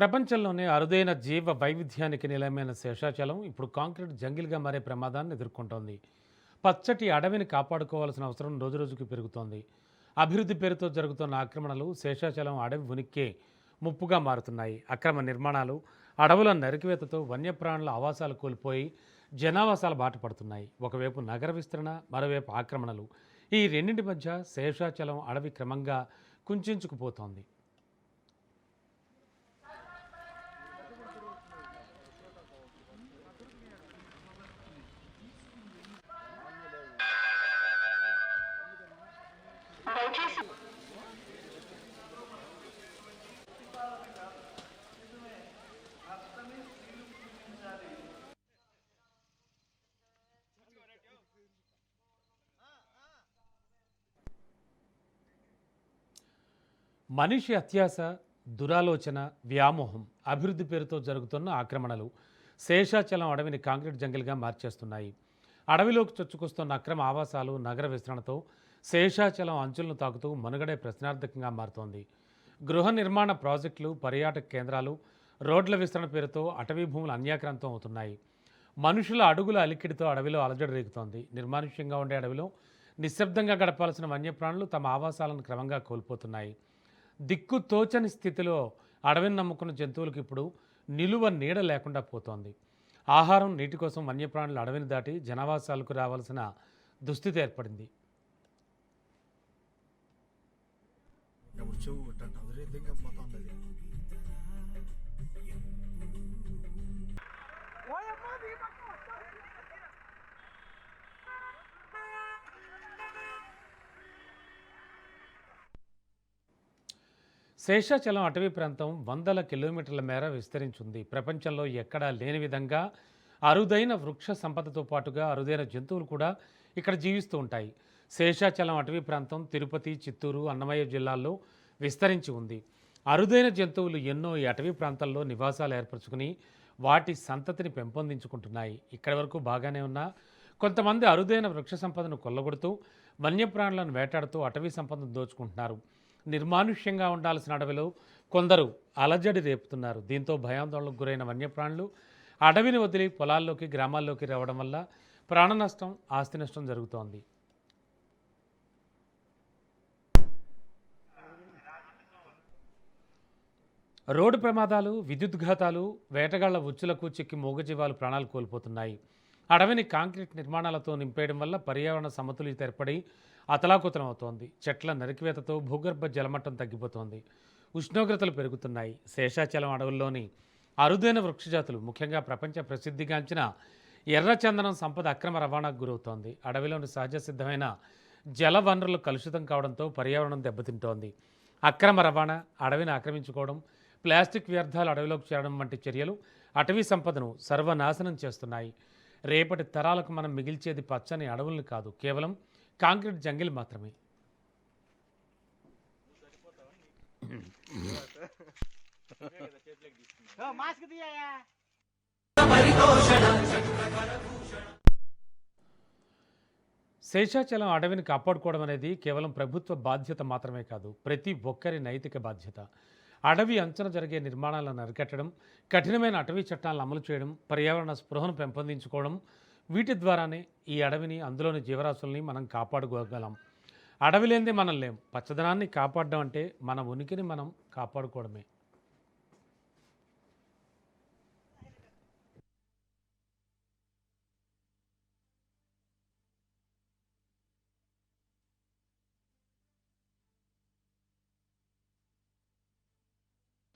ప్రపంచంలోనే అరుదైన జీవ వైవిధ్యానికి నిలయమైన శేషాచలం ఇప్పుడు కాంక్రీట్ జంగిల్గా మారే ప్రమాదాన్ని ఎదుర్కొంటోంది. పచ్చటి అడవిని కాపాడుకోవాల్సిన అవసరం రోజురోజుకు పెరుగుతోంది. అభివృద్ధి పేరుతో జరుగుతున్న ఆక్రమణలు శేషాచలం అడవి ఉనికే ముప్పుగా మారుతున్నాయి. అక్రమ నిర్మాణాలు, అడవుల నరికివేతతో వన్యప్రాణుల ఆవాసాలు కోల్పోయి జనావాసాలు బాట పడుతున్నాయి. ఒకవైపు నగర విస్తరణ, మరోవైపు ఆక్రమణలు. ఈ రెండింటి మధ్య శేషాచలం అడవి క్రమంగా కుంచుకుపోతోంది. మనిషి అత్యాస, దురాలోచన, వ్యామోహం, అభివృద్ధి పేరుతో జరుగుతున్న ఆక్రమణలు శేషాచలం అడవిని కాంక్రీట్ జంగిల్గా మార్చేస్తున్నాయి. అడవిలోకి చొచ్చుకొస్తున్న అక్రమ ఆవాసాలు, నగర విస్తరణతో శేషాచలం అంచులను తాకుతూ మనుగడే ప్రశ్నార్థకంగా మారుతోంది. గృహ నిర్మాణ ప్రాజెక్టులు, పర్యాటక కేంద్రాలు, రోడ్ల విస్తరణ పేరుతో అటవీ భూములు అన్యాక్రాంతం అవుతున్నాయి. మనుషుల అడుగుల అలికిడితో అడవిలో అలజడి రేగుతోంది. నిర్మానుష్యంగా ఉండే అడవిలో నిశ్శబ్దంగా గడపాల్సిన వన్యప్రాణులు తమ ఆవాసాలను క్రమంగా కోల్పోతున్నాయి. దిక్కు తోచని స్థితిలో అడవిని నమ్ముకున్న జంతువులకు ఇప్పుడు నిలువ నీడ లేకుండా పోతోంది. ఆహారం, నీటి కోసం వన్యప్రాణులు అడవిని దాటి జనావాసాలకు రావాల్సిన దుస్థితి ఏర్పడింది. శేషాచలం అటవీ ప్రాంతం వందల కిలోమీటర్ల మేర విస్తరించింది. ప్రపంచంలో ఎక్కడా లేని విధంగా అరుదైన వృక్ష సంపదతో పాటుగా అరుదైన జంతువులు కూడా ఇక్కడ జీవిస్తూ ఉంటాయి. శేషాచలం అటవీ ప్రాంతం తిరుపతి, చిత్తూరు, అన్నమయ్య జిల్లాల్లో విస్తరించి ఉంది. అరుదైన జంతువులు ఎన్నో ఈ అటవీ ప్రాంతాల్లో నివాసాలు ఏర్పరచుకుని వాటి సంతతిని పెంపొందించుకుంటున్నాయి. ఇక్కడి వరకు బాగానే ఉన్నా కొంతమంది అరుదైన వృక్ష సంపదను కొల్లగొడుతూ వన్యప్రాణులను వేటాడుతూ అటవీ సంపదను దోచుకుంటున్నారు. నిర్మానుష్యంగా ఉండాల్సిన అడవిలో కొందరు అలజడి రేపుతున్నారు. దీంతో భయాందోళనకు గురైన వన్యప్రాణులు అడవిని వదిలి పొలాల్లోకి, గ్రామాల్లోకి రావడం వల్ల ప్రాణ నష్టం, ఆస్తి నష్టం జరుగుతోంది. రోడ్డు ప్రమాదాలు, విద్యుద్ఘాతాలు, వేటగాళ్ల ఉచ్చులకు చిక్కి మూగజీవాలు ప్రాణాలు కోల్పోతున్నాయి. అడవిని కాంక్రీట్ నిర్మాణాలతో నింపేయడం వల్ల పర్యావరణ సమతుల్యత ఏర్పడి అతలాకుతలం అవుతోంది. చెట్ల నరికివేతతో భూగర్భ జలమట్టం తగ్గిపోతోంది. ఉష్ణోగ్రతలు పెరుగుతున్నాయి. శేషాచలం అడవుల్లోని అరుదైన వృక్షజాతులు, ముఖ్యంగా ప్రపంచ ప్రసిద్ధిగాంచిన ఎర్రచందనం సంపద అక్రమ రవాణాకు గురవుతోంది. అడవిలోని సహజ సిద్ధమైన జల వనరులు కలుషితం కావడంతో పర్యావరణం దెబ్బతింటోంది. అక్రమ రవాణా, అడవిని ఆక్రమించుకోవడం, ప్లాస్టిక్ వ్యర్థాలు అడవిలోకి చేరడం వంటి చర్యలు అటవీ సంపదను సర్వనాశనం చేస్తున్నాయి. రేపటి తరాలకు మనం మిగిల్చేది పచ్చని అడవుల్ని కాదు, కేవలం కాంక్రీట్ జంగిల్ మాత్రమే. శేషాచలం అడవిని కాపాడుకోవడం అనేది కేవలం ప్రభుత్వ బాధ్యత మాత్రమే కాదు, ప్రతి ఒక్కరి నైతిక బాధ్యత. అడవి అంచున జరిగే నిర్మాణాలను అరికట్టడం, కఠినమైన అటవీ చట్టాలను అమలు చేయడం, పర్యావరణ స్పృహను పెంపొందించుకోవడం, వీటి ద్వారానే ఈ అడవిని, అందులోని జీవరాశుల్ని మనం కాపాడుకోగలం. అడవి లేనిదే మనం లేం. పచ్చదనాన్ని కాపాడడం అంటే మన ఉనికిని మనం కాపాడుకోవడమే.